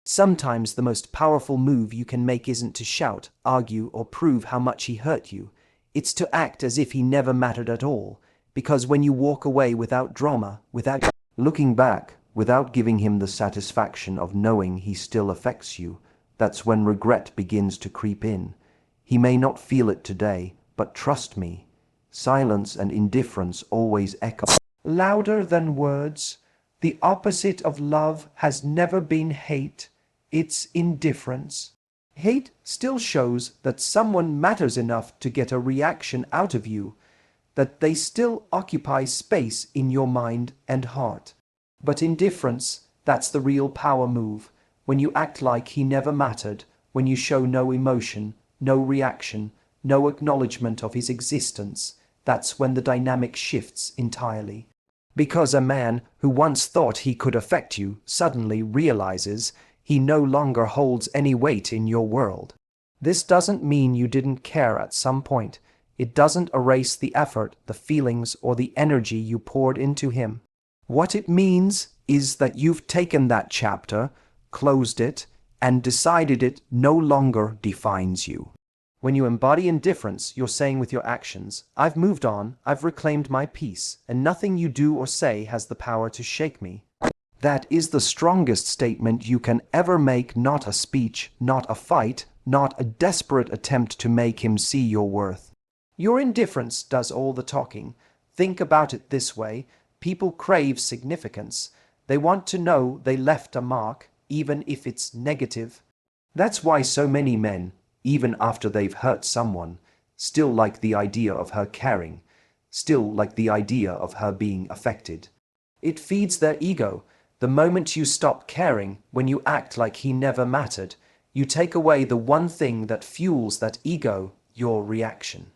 Sometimes the most powerful move you can make isn't to shout, argue, or prove how much he hurt you. It's to act as if he never mattered at all. Because when you walk away without drama, without looking back, without giving him the satisfaction of knowing he still affects you, that's when regret begins to creep in. He may not feel it today, but trust me, silence and indifference always echo louder than words. The opposite of love has never been hate. It's indifference. Hate still shows that someone matters enough to get a reaction out of you, that they still occupy space in your mind and heart. But indifference, that's the real power move. When you act like he never mattered, when you show no emotion, no reaction, no acknowledgement of his existence, that's when the dynamic shifts entirely. Because a man who once thought he could affect you suddenly realizes he no longer holds any weight in your world. This doesn't mean you didn't care at some point. It doesn't erase the effort, the feelings, or the energy you poured into him. What it means is that you've taken that chapter, closed it, and decided it no longer defines you. When you embody indifference, you're saying with your actions, I've moved on, I've reclaimed my peace, and nothing you do or say has the power to shake me. That is the strongest statement you can ever make, not a speech, not a fight, not a desperate attempt to make him see your worth. Your indifference does all the talking. Think about it this way. People crave significance. They want to know they left a mark, even if it's negative. That's why so many men, even after they've hurt someone, still like the idea of her caring, still like the idea of her being affected. It feeds their ego. The moment you stop caring, when you act like he never mattered, you take away the one thing that fuels that ego, your reaction.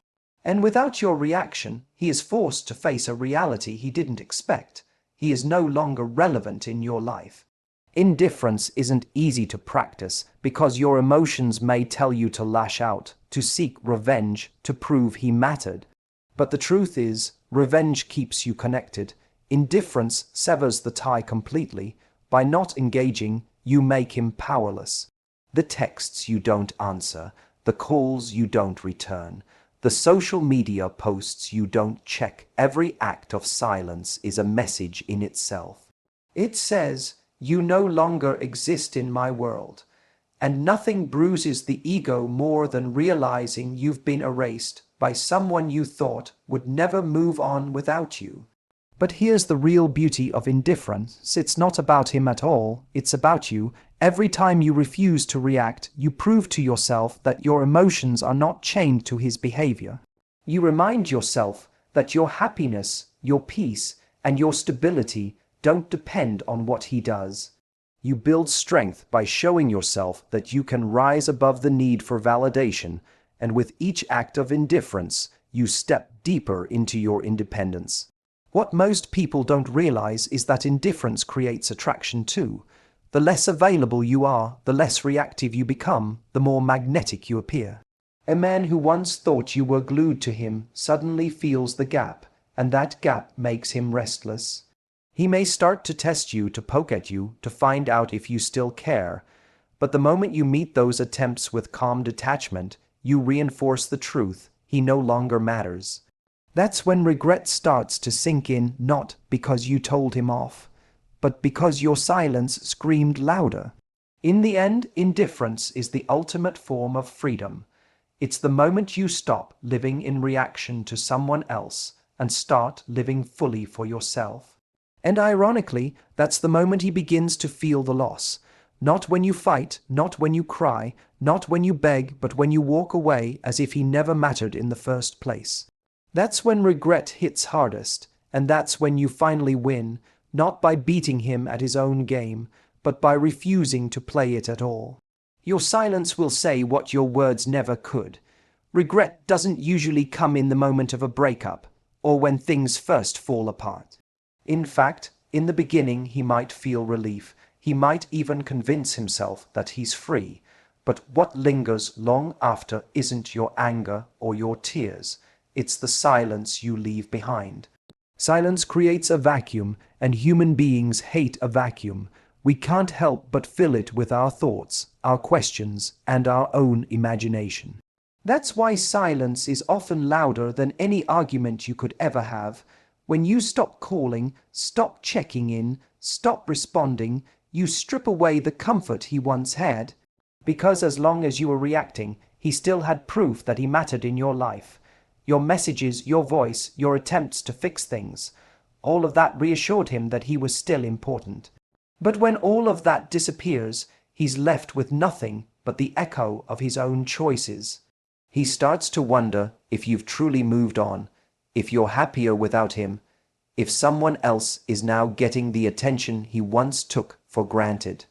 And without your reaction, he is forced to face a reality he didn't expect. He is no longer relevant in your life. Indifference isn't easy to practice because your emotions may tell you to lash out, to seek revenge, to prove he mattered. But the truth is, revenge keeps you connected. Indifference severs the tie completely. By not engaging, you make him powerless. The texts you don't answer, the calls you don't return, the social media posts you don't check, every act of silence is a message in itself. It says, you no longer exist in my world. And nothing bruises the ego more than realizing you've been erased by someone you thought would never move on without you. But here's the real beauty of indifference. It's not about him at all, it's about you. Every time you refuse to react, you prove to yourself that your emotions are not chained to his behavior. You remind yourself that your happiness, your peace, and your stability don't depend on what he does. You build strength by showing yourself that you can rise above the need for validation, and with each act of indifference, you step deeper into your independence. What most people don't realize is that indifference creates attraction too. The less available you are, the less reactive you become, the more magnetic you appear. A man who once thought you were glued to him suddenly feels the gap, and that gap makes him restless. He may start to test you, to poke at you, to find out if you still care. But the moment you meet those attempts with calm detachment, you reinforce the truth: he no longer matters. That's when regret starts to sink in, not because you told him off, but because your silence screamed louder. In the end, indifference is the ultimate form of freedom. It's the moment you stop living in reaction to someone else and start living fully for yourself. And ironically, that's the moment he begins to feel the loss. Not when you fight, not when you cry, not when you beg, but when you walk away as if he never mattered in the first place. That's when regret hits hardest, and that's when you finally win, not by beating him at his own game, but by refusing to play it at all. Your silence will say what your words never could. Regret doesn't usually come in the moment of a breakup, or when things first fall apart. In fact, in the beginning he might feel relief, he might even convince himself that he's free, but what lingers long after isn't your anger or your tears. It's the silence you leave behind. Silence creates a vacuum, and human beings hate a vacuum. we can't help but fill it with our thoughts, our questions, and our own imagination. That's why silence is often louder than any argument you could ever have. When you stop calling, stop checking in, stop responding, you strip away the comfort he once had. Because as long as you were reacting, he still had proof that he mattered in your life. Your messages, your voice, your attempts to fix things. All of that reassured him that he was still important. But when all of that disappears, he's left with nothing but the echo of his own choices. He starts to wonder if you've truly moved on, if you're happier without him, if someone else is now getting the attention he once took for granted.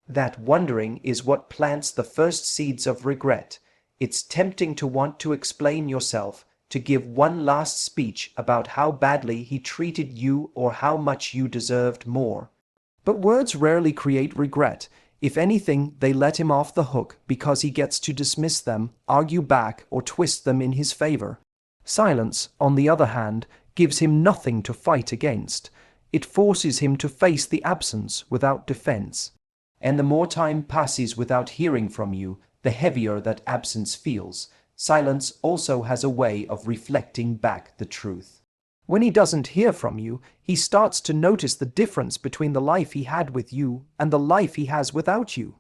That wondering is what plants the first seeds of regret. It's tempting to want to explain yourself, to give one last speech about how badly he treated you or how much you deserved more. But words rarely create regret. If anything, they let him off the hook because he gets to dismiss them, argue back, or twist them in his favor. Silence, on the other hand, gives him nothing to fight against. It forces him to face the absence without defense. And the more time passes without hearing from you, the heavier that absence feels. Silence also has a way of reflecting back the truth. When he doesn't hear from you, he starts to notice the difference between the life he had with you and the life he has without you.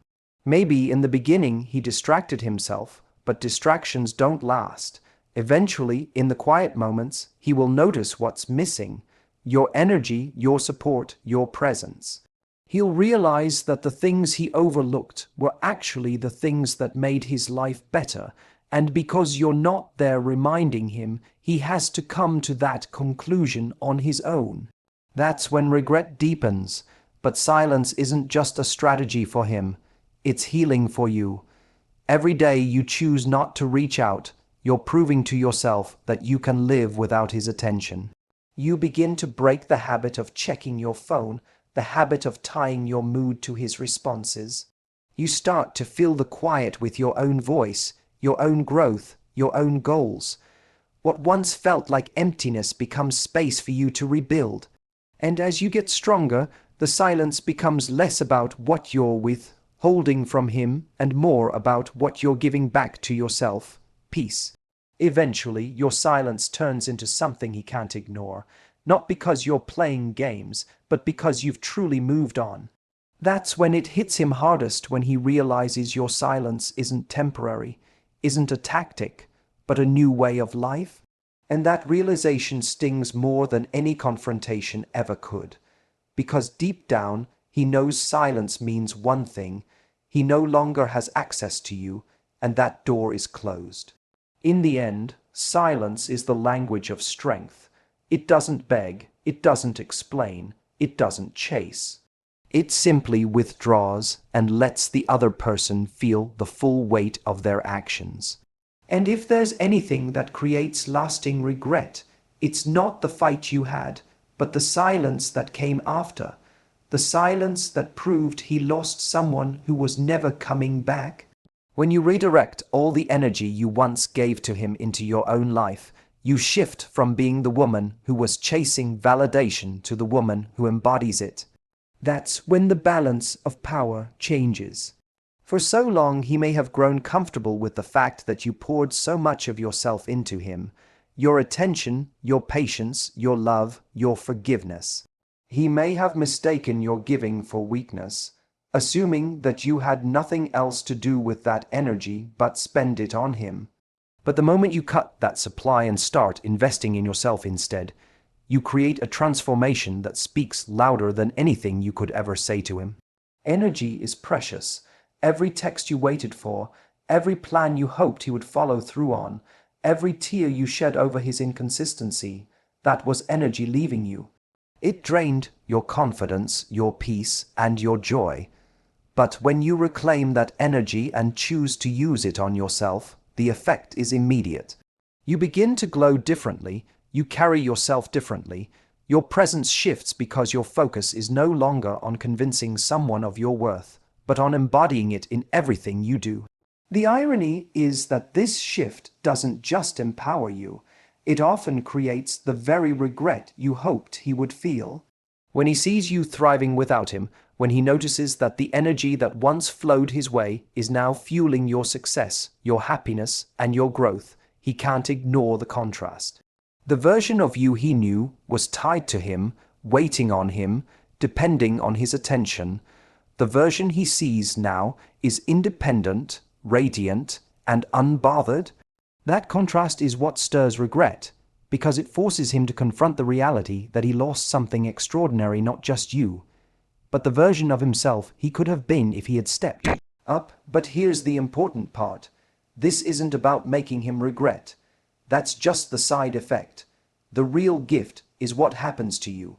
Maybe in the beginning he distracted himself, but distractions don't last. Eventually, in the quiet moments, he will notice what's missing: your energy, your support, your presence. He'll realize that the things he overlooked were actually the things that made his life better, and because you're not there reminding him, he has to come to that conclusion on his own. That's when regret deepens, but silence isn't just a strategy for him, it's healing for you. Every day you choose not to reach out, you're proving to yourself that you can live without his attention. You begin to break the habit of checking your phone, the habit of tying your mood to his responses. You start to fill the quiet with your own voice, your own growth, your own goals. What once felt like emptiness becomes space for you to rebuild. And as you get stronger, the silence becomes less about what you're withholding from him and more about what you're giving back to yourself: peace. Eventually, your silence turns into something he can't ignore, not because you're playing games, but because you've truly moved on. That's when it hits him hardest, when he realizes your silence isn't temporary, isn't a tactic, but a new way of life. And that realization stings more than any confrontation ever could. Because deep down, he knows silence means one thing: he no longer has access to you, and that door is closed. In the end, silence is the language of strength. It doesn't beg, it doesn't explain, it doesn't chase. It simply withdraws and lets the other person feel the full weight of their actions. And if there's anything that creates lasting regret, it's not the fight you had, but the silence that came after. The silence that proved he lost someone who was never coming back. When you redirect all the energy you once gave to him into your own life, you shift from being the woman who was chasing validation to the woman who embodies it. That's when the balance of power changes. For so long he may have grown comfortable with the fact that you poured so much of yourself into him: your attention, your patience, your love, your forgiveness. He may have mistaken your giving for weakness, assuming that you had nothing else to do with that energy but spend it on him. But the moment you cut that supply and start investing in yourself instead, you create a transformation that speaks louder than anything you could ever say to him. Energy is precious. Every text you waited for, every plan you hoped he would follow through on, every tear you shed over his inconsistency, that was energy leaving you. It drained your confidence, your peace, and your joy. But when you reclaim that energy and choose to use it on yourself, the effect is immediate. You begin to glow differently, you carry yourself differently, your presence shifts because your focus is no longer on convincing someone of your worth, but on embodying it in everything you do. The irony is that this shift doesn't just empower you, it often creates the very regret you hoped he would feel. When he sees you thriving without him, when he notices that the energy that once flowed his way is now fueling your success, your happiness, and your growth. He can't ignore the contrast. The version of you he knew was tied to him, waiting on him, depending on his attention. The version he sees now is independent, radiant, and unbothered. That contrast is what stirs regret, because it forces him to confront the reality that he lost something extraordinary, not just you, but the version of himself he could have been if he had stepped up. But here's the important part. This isn't about making him regret. That's just the side effect. The real gift is what happens to you.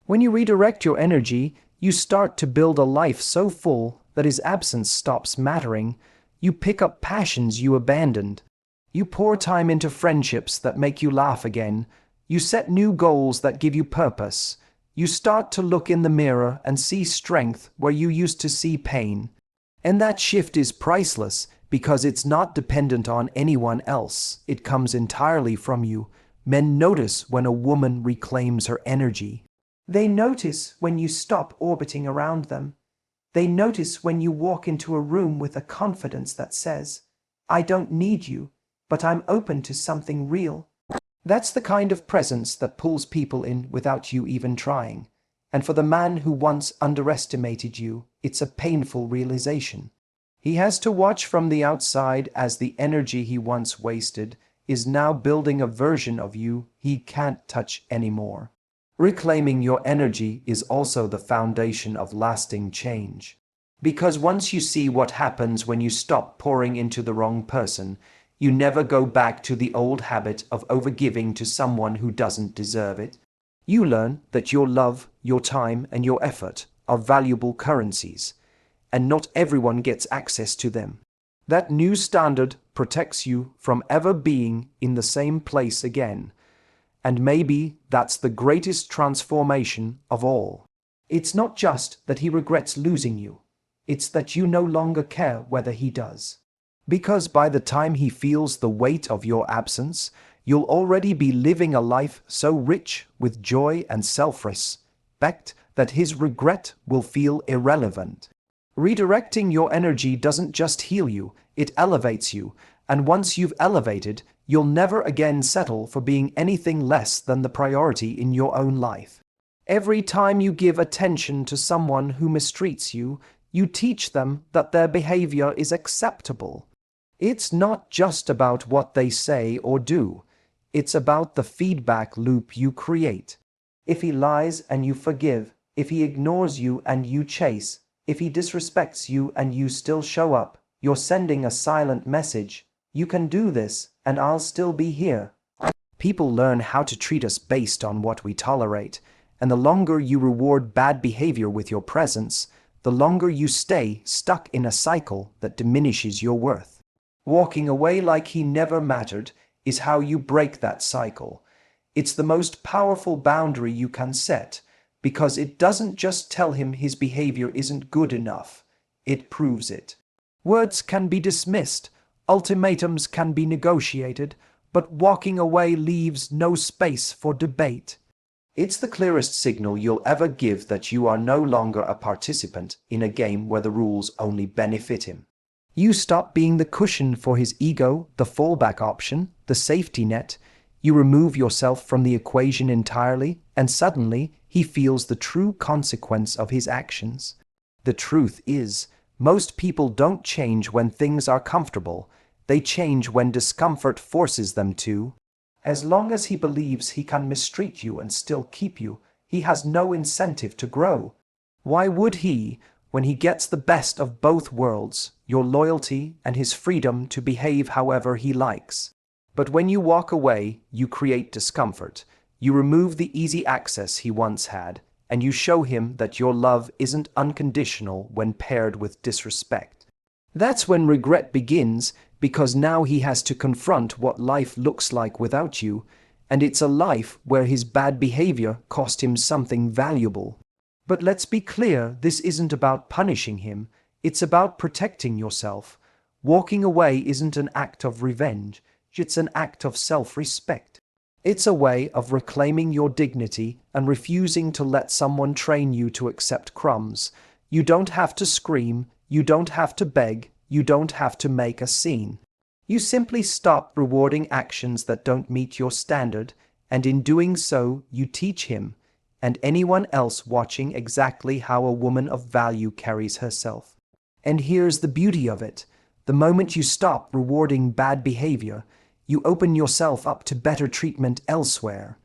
When you redirect your energy, you start to build a life so full that his absence stops mattering. You pick up passions you abandoned. You pour time into friendships that make you laugh again. You set new goals that give you purpose. You start to look in the mirror and see strength where you used to see pain. And that shift is priceless because it's not dependent on anyone else. It comes entirely from you. Men notice when a woman reclaims her energy. They notice when you stop orbiting around them. They notice when you walk into a room with a confidence that says, "I don't need you, but I'm open to something real." That's the kind of presence that pulls people in without you even trying. And for the man who once underestimated you, it's a painful realization. He has to watch from the outside as the energy he once wasted is now building a version of you he can't touch anymore. Reclaiming your energy is also the foundation of lasting change. Because once you see what happens when you stop pouring into the wrong person, you never go back to the old habit of overgiving to someone who doesn't deserve it. You learn that your love, your time, and your effort are valuable currencies, and not everyone gets access to them. That new standard protects you from ever being in the same place again. And maybe that's the greatest transformation of all. It's not just that he regrets losing you. It's that you no longer care whether he does. Because by the time he feels the weight of your absence, you'll already be living a life so rich with joy and self-respect that his regret will feel irrelevant. Redirecting your energy doesn't just heal you, it elevates you, and once you've elevated, you'll never again settle for being anything less than the priority in your own life. Every time you give attention to someone who mistreats you, you teach them that their behavior is acceptable. It's not just about what they say or do. It's about the feedback loop you create. If he lies and you forgive, if he ignores you and you chase, if he disrespects you and you still show up, you're sending a silent message. You can do this, and I'll still be here. People learn how to treat us based on what we tolerate, and the longer you reward bad behavior with your presence, the longer you stay stuck in a cycle that diminishes your worth. Walking away like he never mattered is how you break that cycle. It's the most powerful boundary you can set, because it doesn't just tell him his behavior isn't good enough, it proves it. Words can be dismissed, ultimatums can be negotiated, but walking away leaves no space for debate. It's the clearest signal you'll ever give that you are no longer a participant in a game where the rules only benefit him. You stop being the cushion for his ego, the fallback option, the safety net. You remove yourself from the equation entirely, and suddenly he feels the true consequence of his actions. The truth is, most people don't change when things are comfortable. They change when discomfort forces them to. As long as he believes he can mistreat you and still keep you, he has no incentive to grow. Why would he, when he gets the best of both worlds, your loyalty and his freedom to behave however he likes? But when you walk away, you create discomfort. You remove the easy access he once had, and you show him that your love isn't unconditional when paired with disrespect. That's when regret begins, because now he has to confront what life looks like without you, and it's a life where his bad behavior cost him something valuable. But let's be clear, this isn't about punishing him, it's about protecting yourself. Walking away isn't an act of revenge, it's an act of self-respect. It's a way of reclaiming your dignity and refusing to let someone train you to accept crumbs. You don't have to scream, you don't have to beg, you don't have to make a scene. You simply stop rewarding actions that don't meet your standard, and in doing so, you teach him and anyone else watching exactly how a woman of value carries herself. And here's the beauty of it. The moment you stop rewarding bad behavior, you open yourself up to better treatment elsewhere.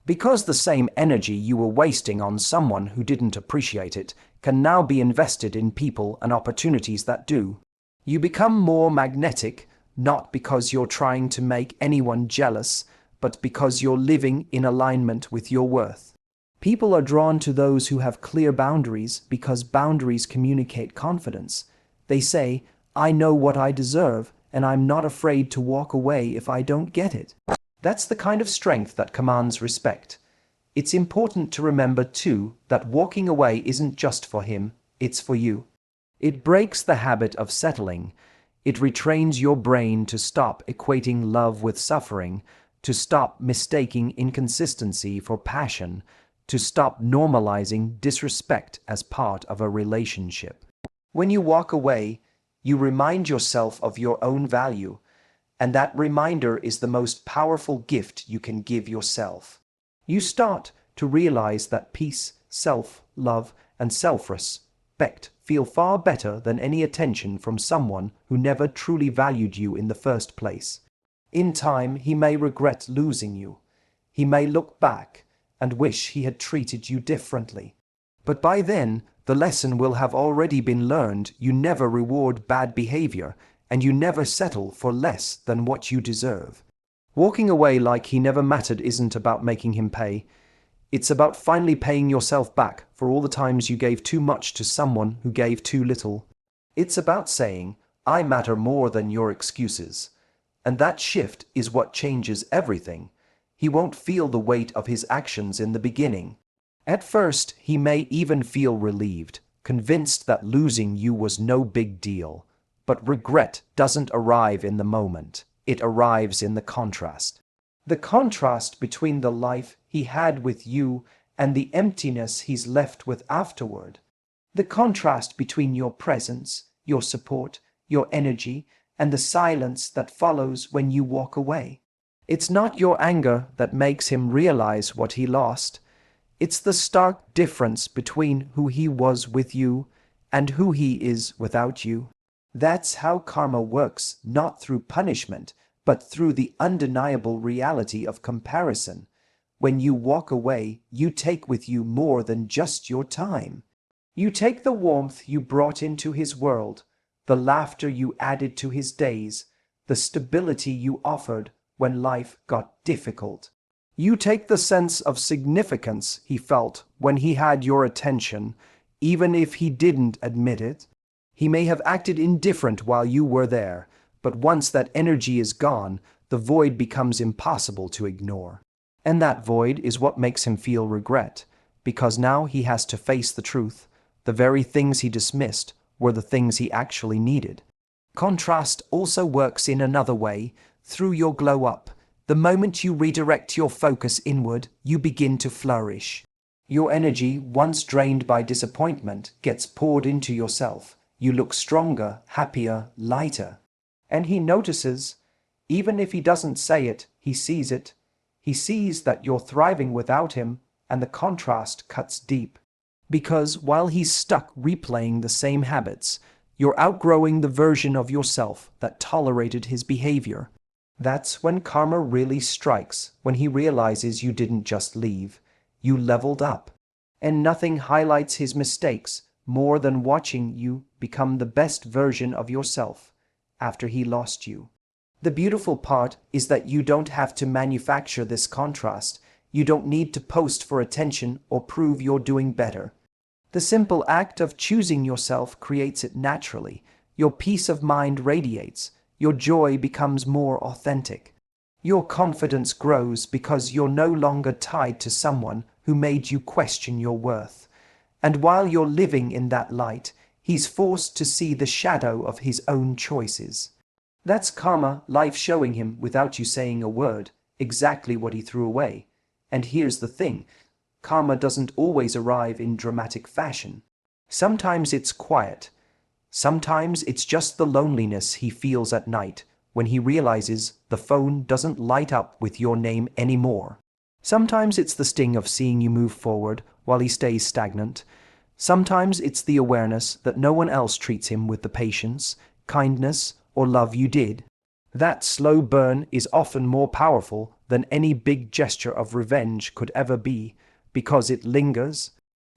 Because the same energy you were wasting on someone who didn't appreciate it can now be invested in people and opportunities that do. You become more magnetic, not because you're trying to make anyone jealous, but because you're living in alignment with your worth. People are drawn to those who have clear boundaries because boundaries communicate confidence. They say, I know what I deserve, and I'm not afraid to walk away if I don't get it. That's the kind of strength that commands respect. It's important to remember, too, that walking away isn't just for him, it's for you. It breaks the habit of settling. It retrains your brain to stop equating love with suffering, to stop mistaking inconsistency for passion, to stop normalizing disrespect as part of a relationship. When you walk away, you remind yourself of your own value, and that reminder is the most powerful gift you can give yourself. You start to realize that peace, self-love, and self-respect feel far better than any attention from someone who never truly valued you in the first place. In time, he may regret losing you. He may look back and wish he had treated you differently. But by then, the lesson will have already been learned. You never reward bad behavior, and you never settle for less than what you deserve. Walking away like he never mattered isn't about making him pay. It's about finally paying yourself back for all the times you gave too much to someone who gave too little. It's about saying, I matter more than your excuses. And that shift is what changes everything. He won't feel the weight of his actions in the beginning. At first, he may even feel relieved, convinced that losing you was no big deal. But regret doesn't arrive in the moment. It arrives in the contrast. The contrast between the life he had with you and the emptiness he's left with afterward. The contrast between your presence, your support, your energy, and the silence that follows when you walk away. It's not your anger that makes him realize what he lost. It's the stark difference between who he was with you and who he is without you. That's how karma works, not through punishment, but through the undeniable reality of comparison. When you walk away, you take with you more than just your time. You take the warmth you brought into his world, the laughter you added to his days, the stability you offered when life got difficult. You take the sense of significance he felt when he had your attention, even if he didn't admit it. He may have acted indifferent while you were there, but once that energy is gone, the void becomes impossible to ignore. And that void is what makes him feel regret, because now he has to face the truth. The very things he dismissed were the things he actually needed. Contrast also works in another way, through your glow up. The moment you redirect your focus inward, you begin to flourish. Your energy, once drained by disappointment, gets poured into yourself. You look stronger, happier, lighter. And he notices, even if he doesn't say it, he sees it. He sees that you're thriving without him, and the contrast cuts deep. Because while he's stuck replaying the same habits, you're outgrowing the version of yourself that tolerated his behavior. That's when karma really strikes, when he realizes you didn't just leave, you leveled up. And nothing highlights his mistakes more than watching you become the best version of yourself after he lost you. The beautiful part is that you don't have to manufacture this contrast. You don't need to post for attention or prove you're doing better. The simple act of choosing yourself creates it naturally. Your peace of mind radiates. Your joy becomes more authentic. Your confidence grows because you're no longer tied to someone who made you question your worth. And while you're living in that light, he's forced to see the shadow of his own choices. That's karma, life showing him, without you saying a word, exactly what he threw away. And here's the thing, karma doesn't always arrive in dramatic fashion. Sometimes it's quiet. Sometimes it's just the loneliness he feels at night when he realizes the phone doesn't light up with your name anymore. Sometimes it's the sting of seeing you move forward while he stays stagnant. Sometimes it's the awareness that no one else treats him with the patience, kindness, or love you did. That slow burn is often more powerful than any big gesture of revenge could ever be, because it lingers.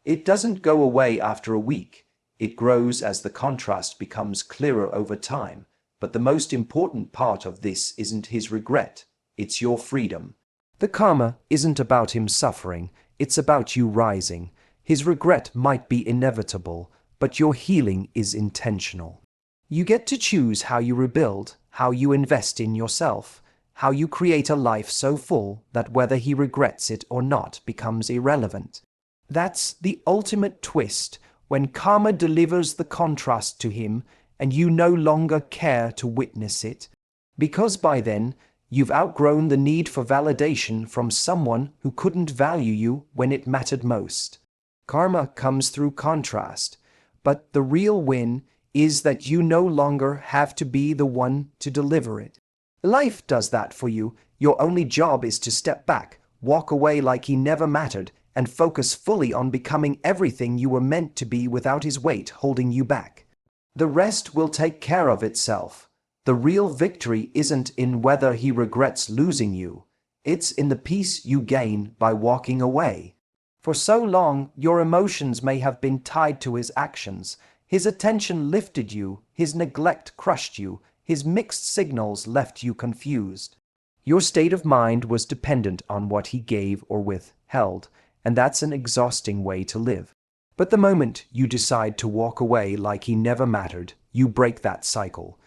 It doesn't go away after a week. It grows as the contrast becomes clearer over time. But the most important part of this isn't his regret, it's your freedom. The karma isn't about him suffering, it's about you rising. His regret might be inevitable, but your healing is intentional. You get to choose how you rebuild, how you invest in yourself, how you create a life so full that whether he regrets it or not becomes irrelevant. That's the ultimate twist, when karma delivers the contrast to him and you no longer care to witness it, because by then you've outgrown the need for validation from someone who couldn't value you when it mattered most. Karma comes through contrast, but the real win is that you no longer have to be the one to deliver it. Life does that for you. Your only job is to step back, walk away like he never mattered, and focus fully on becoming everything you were meant to be without his weight holding you back. The rest will take care of itself. The real victory isn't in whether he regrets losing you. It's in the peace you gain by walking away. For so long, your emotions may have been tied to his actions. His attention lifted you, his neglect crushed you, his mixed signals left you confused. Your state of mind was dependent on what he gave or withheld, and that's an exhausting way to live. But the moment you decide to walk away like he never mattered, you break that cycle.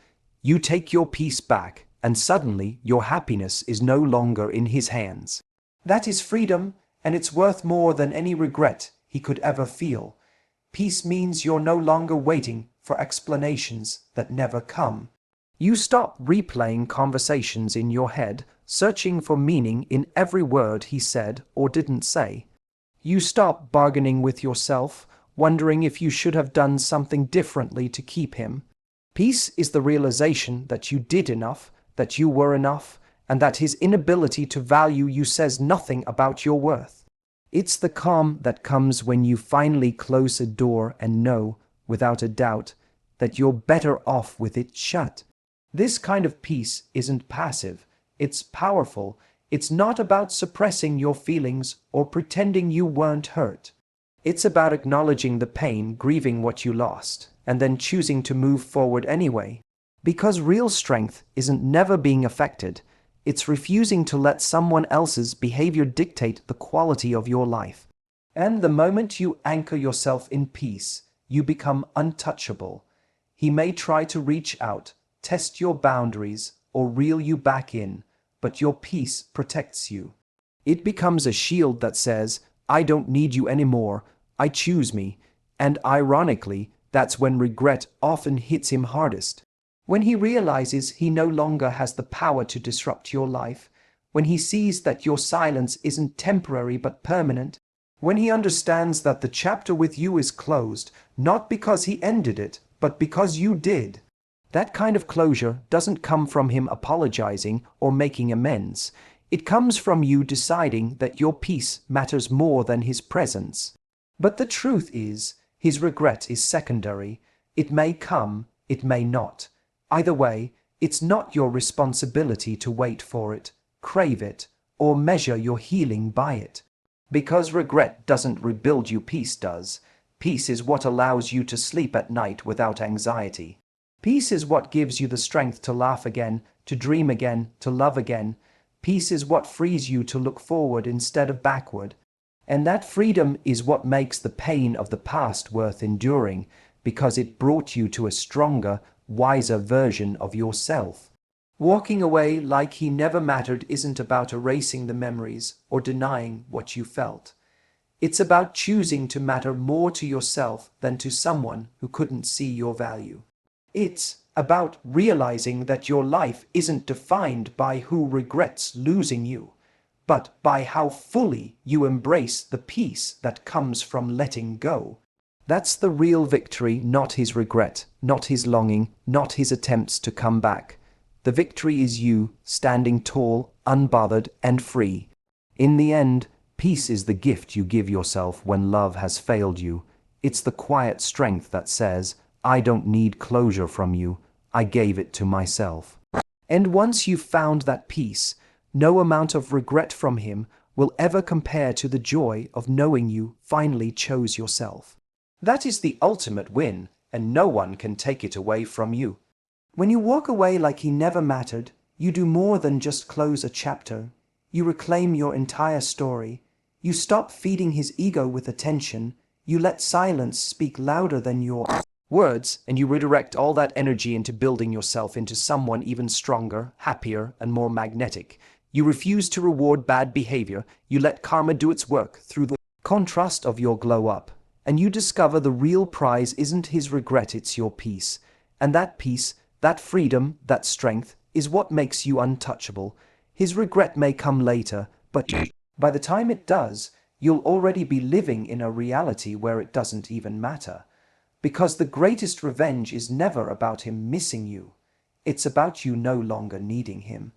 You take your peace back, and suddenly your happiness is no longer in his hands. That is freedom, and it's worth more than any regret he could ever feel. Peace means you're no longer waiting for explanations that never come. You stop replaying conversations in your head, searching for meaning in every word he said or didn't say. You stop bargaining with yourself, wondering if you should have done something differently to keep him. Peace is the realization that you did enough, that you were enough, and that his inability to value you says nothing about your worth. It's the calm that comes when you finally close a door and know, without a doubt, that you're better off with it shut. This kind of peace isn't passive, it's powerful. It's not about suppressing your feelings or pretending you weren't hurt. It's about acknowledging the pain, grieving what you lost, and then choosing to move forward anyway. Because real strength isn't never being affected, it's refusing to let someone else's behavior dictate the quality of your life. And the moment you anchor yourself in peace, you become untouchable. He may try to reach out, test your boundaries, or reel you back in, but your peace protects you. It becomes a shield that says, I don't need you anymore, I choose me. And ironically, that's when regret often hits him hardest. When he realizes he no longer has the power to disrupt your life, when he sees that your silence isn't temporary but permanent, when he understands that the chapter with you is closed, not because he ended it, but because you did. That kind of closure doesn't come from him apologizing or making amends. It comes from you deciding that your peace matters more than his presence. But the truth is, his regret is secondary. It may come, it may not. Either way, it's not your responsibility to wait for it, crave it, or measure your healing by it. Because regret doesn't rebuild you, peace does. Peace is what allows you to sleep at night without anxiety. Peace is what gives you the strength to laugh again, to dream again, to love again. Peace is what frees you to look forward instead of backward. And that freedom is what makes the pain of the past worth enduring, because it brought you to a stronger, wiser version of yourself. Walking away like he never mattered isn't about erasing the memories or denying what you felt. It's about choosing to matter more to yourself than to someone who couldn't see your value. It's about realizing that your life isn't defined by who regrets losing you, but by how fully you embrace the peace that comes from letting go. That's the real victory, not his regret, not his longing, not his attempts to come back. The victory is you, standing tall, unbothered, and free. In the end, peace is the gift you give yourself when love has failed you. It's the quiet strength that says, I don't need closure from you, I gave it to myself. And once you've found that peace, no amount of regret from him will ever compare to the joy of knowing you finally chose yourself. That is the ultimate win, and no one can take it away from you. When you walk away like he never mattered, you do more than just close a chapter. You reclaim your entire story. You stop feeding his ego with attention. You let silence speak louder than your words, and you redirect all that energy into building yourself into someone even stronger, happier, and more magnetic. You refuse to reward bad behavior. You let karma do its work through the contrast of your glow up. And you discover the real prize isn't his regret, it's your peace. And that peace, that freedom, that strength, is what makes you untouchable. His regret may come later, but by the time it does, you'll already be living in a reality where it doesn't even matter. Because the greatest revenge is never about him missing you. It's about you no longer needing him.